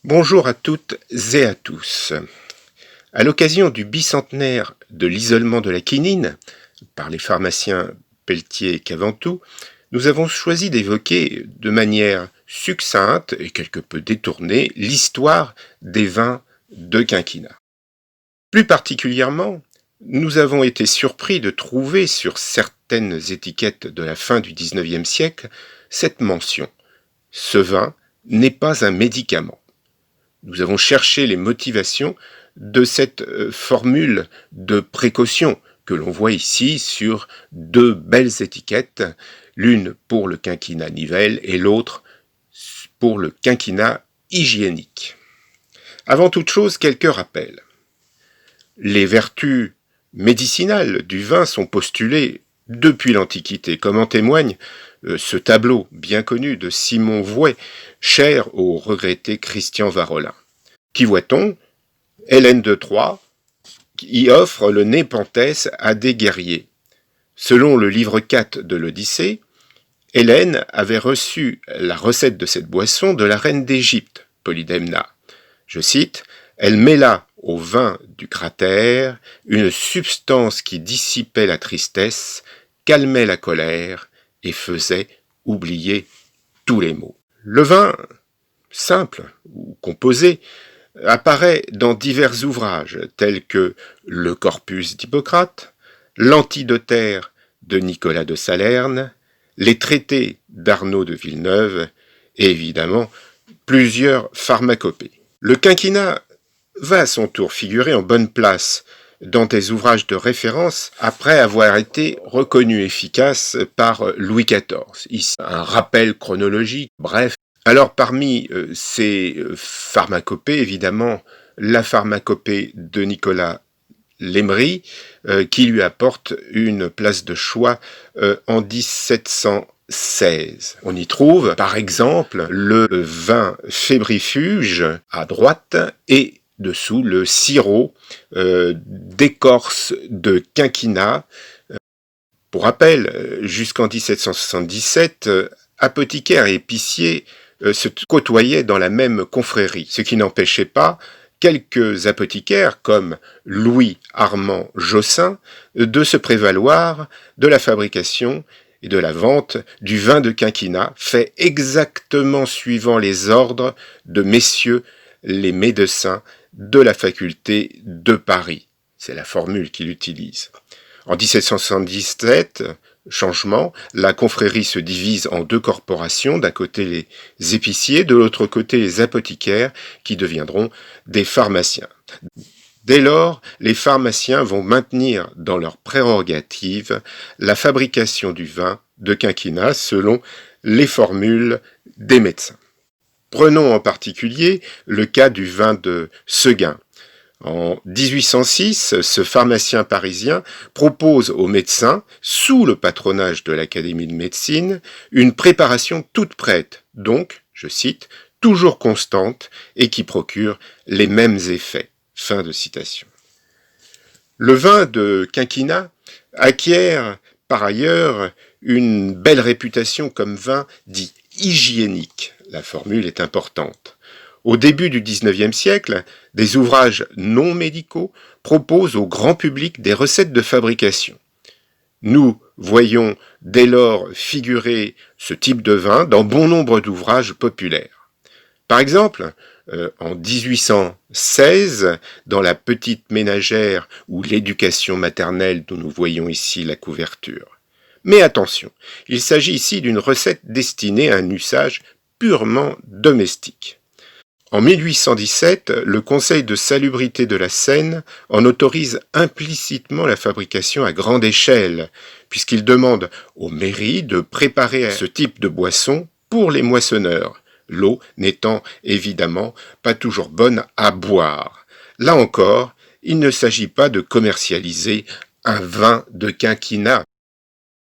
Bonjour à toutes et à tous. À l'occasion du bicentenaire de l'isolement de la quinine par les pharmaciens Pelletier et Caventou, nous avons choisi d'évoquer de manière succincte et quelque peu détournée l'histoire des vins de quinquina. Plus particulièrement, nous avons été surpris de trouver sur certaines étiquettes de la fin du XIXe siècle cette mention. Ce vin n'est pas un médicament. Nous avons cherché les motivations de cette formule de précaution que l'on voit ici sur deux belles étiquettes, l'une pour le quinquina Nivelle et l'autre pour le quinquina hygiénique. Avant toute chose, quelques rappels. Les vertus médicinales du vin sont postulées depuis l'Antiquité, comme en témoigne ce tableau bien connu de Simon Vouet, cher au regretté Christian Varolin. Qui voit-on? Hélène de Troie, qui offre le népenthes à des guerriers. Selon le livre 4 de l'Odyssée, Hélène avait reçu la recette de cette boisson de la reine d'Égypte, Polydamna. Je cite, « Elle mêla au vin du cratère une substance qui dissipait la tristesse, calmait la colère et faisait oublier tous les maux. » Le vin, simple ou composé, apparaît dans divers ouvrages tels que le Corpus d'Hippocrate, l'Antidotaire de Nicolas de Salerne, les traités d'Arnaud de Villeneuve et évidemment plusieurs pharmacopées. Le quinquina va à son tour figurer en bonne place dans des ouvrages de référence après avoir été reconnu efficace par Louis XIV. Ici, un rappel chronologique, bref. Alors parmi ces pharmacopées, évidemment, la pharmacopée de Nicolas Lemery, qui lui apporte une place de choix en 1716. On y trouve, par exemple, le vin fébrifuge à droite et dessous le sirop d'écorce de quinquina. Pour rappel, jusqu'en 1777, apothicaires et épiciers se côtoyaient dans la même confrérie, ce qui n'empêchait pas quelques apothicaires, comme Louis Armand Jossin, de se prévaloir de la fabrication et de la vente du vin de quinquina, fait exactement suivant les ordres de messieurs les médecins de la faculté de Paris. C'est la formule qu'il utilise. En 1777, changement, la confrérie se divise en deux corporations, d'un côté les épiciers, de l'autre côté les apothicaires, qui deviendront des pharmaciens. Dès lors, les pharmaciens vont maintenir dans leurs prérogatives la fabrication du vin de quinquina selon les formules des médecins. Prenons en particulier le cas du vin de Seguin. En 1806, ce pharmacien parisien propose aux médecins, sous le patronage de l'Académie de médecine, une préparation toute prête, donc, je cite, toujours constante et qui procure les mêmes effets. Fin de citation. Le vin de quinquina acquiert par ailleurs une belle réputation comme vin dit hygiénique. La formule est importante. Au début du XIXe siècle, des ouvrages non médicaux proposent au grand public des recettes de fabrication. Nous voyons dès lors figurer ce type de vin dans bon nombre d'ouvrages populaires. Par exemple, en 1816, dans la petite ménagère ou l'éducation maternelle dont nous voyons ici la couverture. Mais attention, il s'agit ici d'une recette destinée à un usage purement domestique. En 1817, le Conseil de salubrité de la Seine en autorise implicitement la fabrication à grande échelle, puisqu'il demande aux mairies de préparer ce type de boisson pour les moissonneurs, l'eau n'étant évidemment pas toujours bonne à boire. Là encore, il ne s'agit pas de commercialiser un vin de quinquina.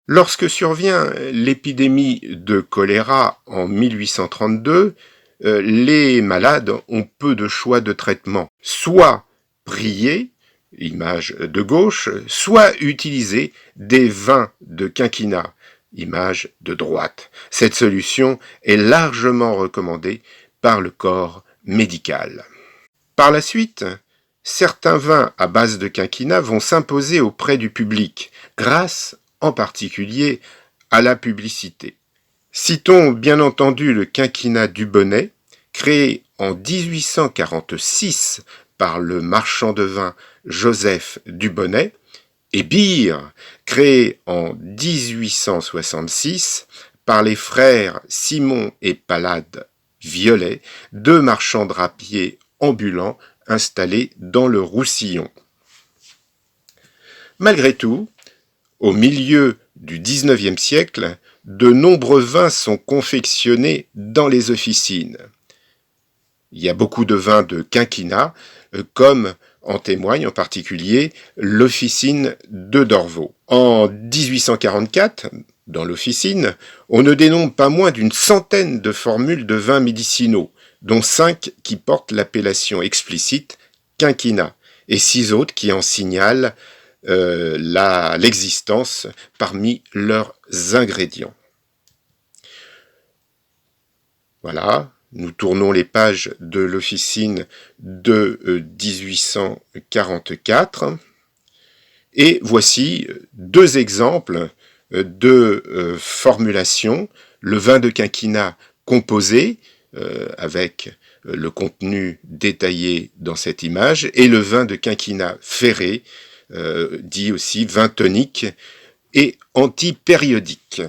Lorsque survient l'épidémie de choléra en 1832, les malades ont peu de choix de traitement. Soit prier, image de gauche, soit utiliser des vins de quinquina, image de droite. Cette solution est largement recommandée par le corps médical. Par la suite, certains vins à base de quinquina vont s'imposer auprès du public, grâce en particulier à la publicité. Citons bien entendu le quinquina Dubonnet, créé en 1846 par le marchand de vin Joseph Dubonnet, et Beer, créé en 1866 par les frères Simon et Pallade Violet, deux marchands drapiers ambulants installés dans le Roussillon. Malgré tout, au milieu du XIXe siècle, de nombreux vins sont confectionnés dans les officines. Il y a beaucoup de vins de quinquina, comme en témoigne en particulier l'officine de Dorvaux. En 1844, dans l'officine, on ne dénombre pas moins d'une centaine de formules de vins médicinaux, dont 5 qui portent l'appellation explicite quinquina, et 6 autres qui en signalent l'existence parmi leurs ingrédients. Voilà, nous tournons les pages de l'officine de 1844 et voici 2 exemples de formulation. Le vin de quinquina composé avec le contenu détaillé dans cette image et le vin de quinquina ferré, dit aussi vin tonique et antipériodique.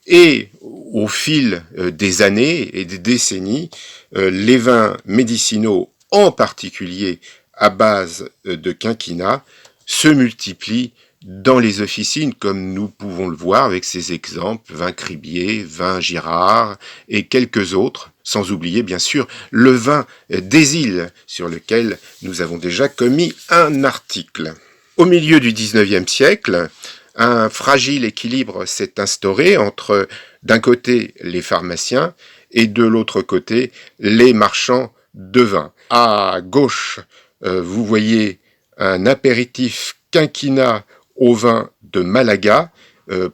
Et au fil des années et des décennies, les vins médicinaux, en particulier à base de quinquina, se multiplient dans les officines, comme nous pouvons le voir avec ces exemples, vin Cribier, vin Girard et quelques autres, sans oublier bien sûr le vin des îles, sur lequel nous avons déjà commis un article. Au milieu du XIXe siècle, un fragile équilibre s'est instauré entre, d'un côté, les pharmaciens et de l'autre côté, les marchands de vin. À gauche, vous voyez un apéritif quinquina au vin de Malaga,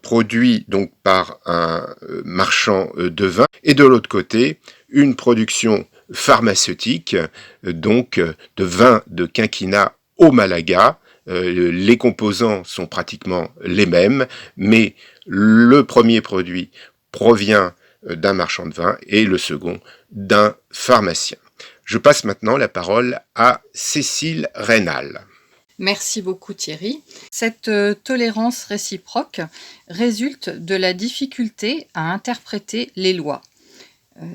produit donc par un marchand de vin, et de l'autre côté, une production pharmaceutique, donc de vin de quinquina au Malaga. Les composants sont pratiquement les mêmes, mais le premier produit provient d'un marchand de vin et le second d'un pharmacien. Je passe maintenant la parole à Cécile Reynal. Merci beaucoup Thierry. Cette tolérance réciproque résulte de la difficulté à interpréter les lois.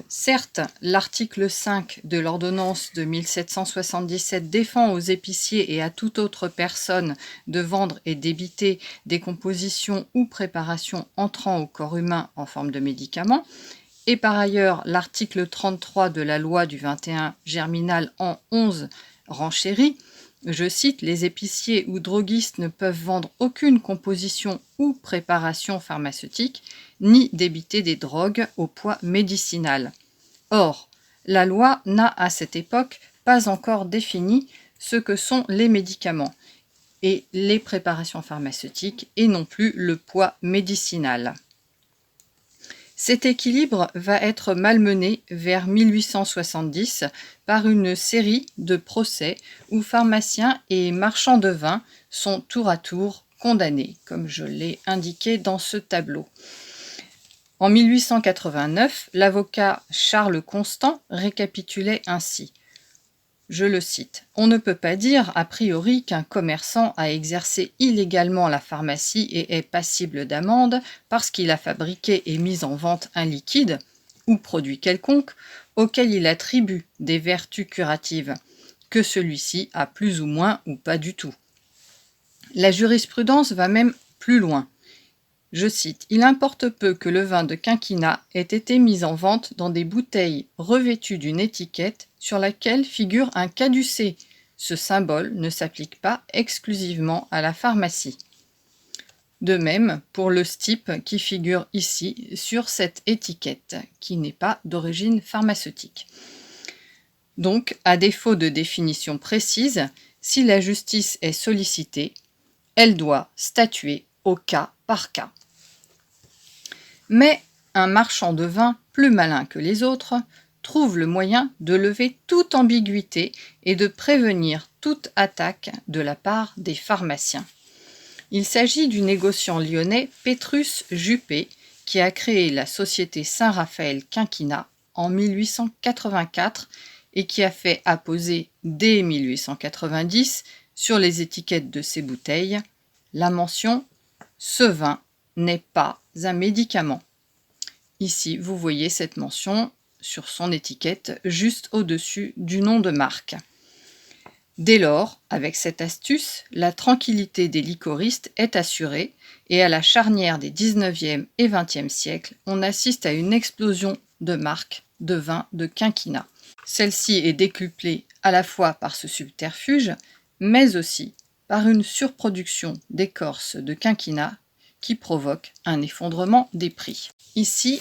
Certes, l'article 5 de l'ordonnance de 1777 défend aux épiciers et à toute autre personne de vendre et d'éditer des compositions ou préparations entrant au corps humain en forme de médicaments, et par ailleurs, l'article 33 de la loi du 21 germinal en 11 renchérit, je cite, « Les épiciers ou droguistes ne peuvent vendre aucune composition ou préparation pharmaceutique, ni débiter des drogues au poids médicinal. » Or, la loi n'a à cette époque pas encore défini ce que sont les médicaments et les préparations pharmaceutiques et non plus le poids médicinal. Cet équilibre va être malmené vers 1870 par une série de procès où pharmaciens et marchands de vin sont tour à tour condamnés, comme je l'ai indiqué dans ce tableau. En 1889, l'avocat Charles Constant récapitulait ainsi. Je le cite. « On ne peut pas dire, a priori, qu'un commerçant a exercé illégalement la pharmacie et est passible d'amende parce qu'il a fabriqué et mis en vente un liquide, ou produit quelconque, auquel il attribue des vertus curatives, que celui-ci a plus ou moins ou pas du tout. » La jurisprudence va même plus loin. Je cite, « Il importe peu que le vin de quinquina ait été mis en vente dans des bouteilles revêtues d'une étiquette sur laquelle figure un caducée. Ce symbole ne s'applique pas exclusivement à la pharmacie. » De même pour le stipe qui figure ici sur cette étiquette, qui n'est pas d'origine pharmaceutique. Donc, à défaut de définition précise, si la justice est sollicitée, elle doit statuer au cas par cas. Mais un marchand de vin plus malin que les autres trouve le moyen de lever toute ambiguïté et de prévenir toute attaque de la part des pharmaciens. Il s'agit du négociant lyonnais Pétrus Juppé qui a créé la société Saint-Raphaël Quinquina en 1884 et qui a fait apposer dès 1890 sur les étiquettes de ses bouteilles la mention « Ce vin n'est pas un médicament ». Ici, vous voyez cette mention sur son étiquette juste au-dessus du nom de marque. Dès lors, avec cette astuce, la tranquillité des liquoristes est assurée et à la charnière des 19e et 20e siècles, on assiste à une explosion de marques de vins de quinquina. Celle-ci est décuplée à la fois par ce subterfuge, mais aussi par une surproduction d'écorce de quinquina qui provoque un effondrement des prix. Ici,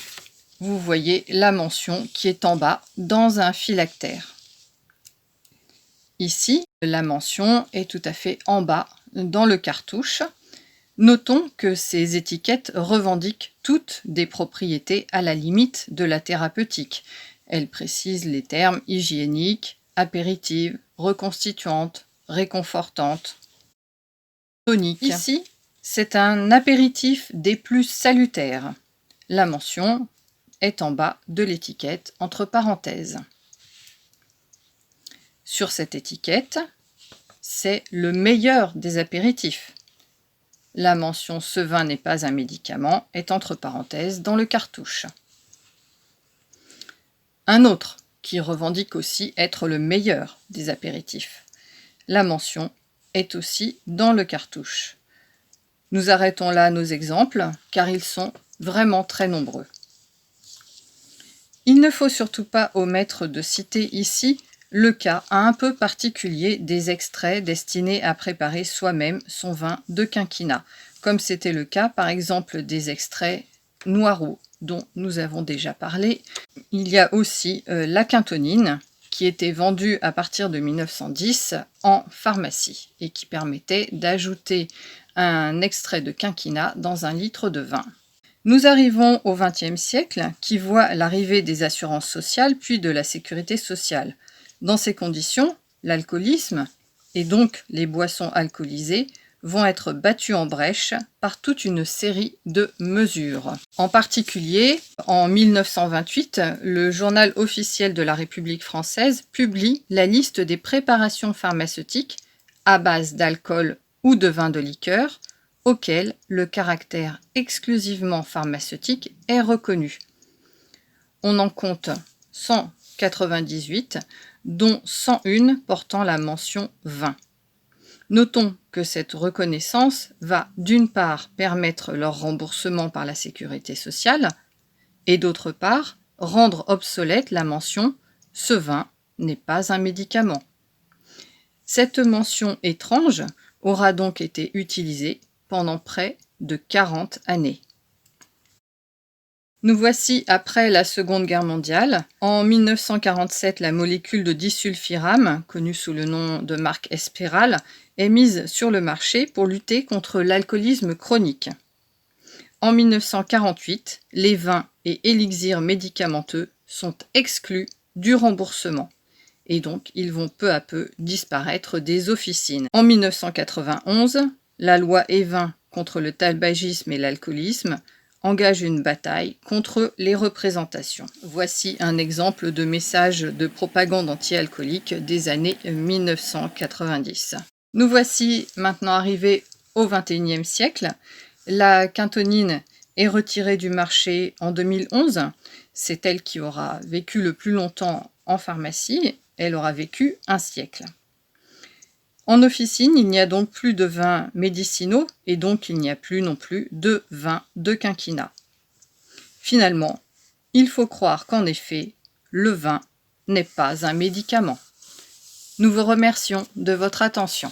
vous voyez la mention qui est en bas dans un phylactère. Ici, la mention est tout à fait en bas dans le cartouche. Notons que ces étiquettes revendiquent toutes des propriétés à la limite de la thérapeutique. Elles précisent les termes hygiéniques, apéritives, reconstituantes, réconfortantes, toniques. Ici, c'est un apéritif des plus salutaires. La mention est en bas de l'étiquette entre parenthèses. Sur cette étiquette, c'est le meilleur des apéritifs. La mention « Ce vin n'est pas un médicament » est entre parenthèses dans le cartouche. Un autre qui revendique aussi être le meilleur des apéritifs. La mention est aussi dans le cartouche. Nous arrêtons là nos exemples car ils sont vraiment très nombreux. Il ne faut surtout pas omettre de citer ici le cas un peu particulier des extraits destinés à préparer soi-même son vin de quinquina, comme c'était le cas par exemple des extraits Noirot dont nous avons déjà parlé. Il y a aussi la quintonine qui était vendue à partir de 1910 en pharmacie et qui permettait d'ajouter un extrait de quinquina dans 1 litre de vin. Nous arrivons au XXe siècle qui voit l'arrivée des assurances sociales puis de la sécurité sociale. Dans ces conditions, l'alcoolisme, et donc les boissons alcoolisées, vont être battus en brèche par toute une série de mesures. En particulier, en 1928, le journal officiel de la République française publie la liste des préparations pharmaceutiques à base d'alcool ou de vin de liqueur, auxquelles le caractère exclusivement pharmaceutique est reconnu. On en compte 198, dont 101 portant la mention vin. Notons que cette reconnaissance va d'une part permettre leur remboursement par la sécurité sociale et d'autre part rendre obsolète la mention « Ce vin n'est pas un médicament ». Cette mention étrange aura donc été utilisée pendant près de 40 années. Nous voici après la Seconde Guerre mondiale. En 1947, la molécule de disulfiram, connue sous le nom de marque Espiral, est mise sur le marché pour lutter contre l'alcoolisme chronique. En 1948, les vins et élixirs médicamenteux sont exclus du remboursement et donc ils vont peu à peu disparaître des officines. En 1991, la loi Évin contre le tabagisme et l'alcoolisme engage une bataille contre les représentations. Voici un exemple de message de propagande anti-alcoolique des années 1990. Nous voici maintenant arrivés au XXIe siècle. La quintonine est retirée du marché en 2011. C'est elle qui aura vécu le plus longtemps en pharmacie. Elle aura vécu 1 siècle. En officine, il n'y a donc plus de vins médicinaux et donc il n'y a plus non plus de vin de quinquina. Finalement, il faut croire qu'en effet, le vin n'est pas un médicament. Nous vous remercions de votre attention.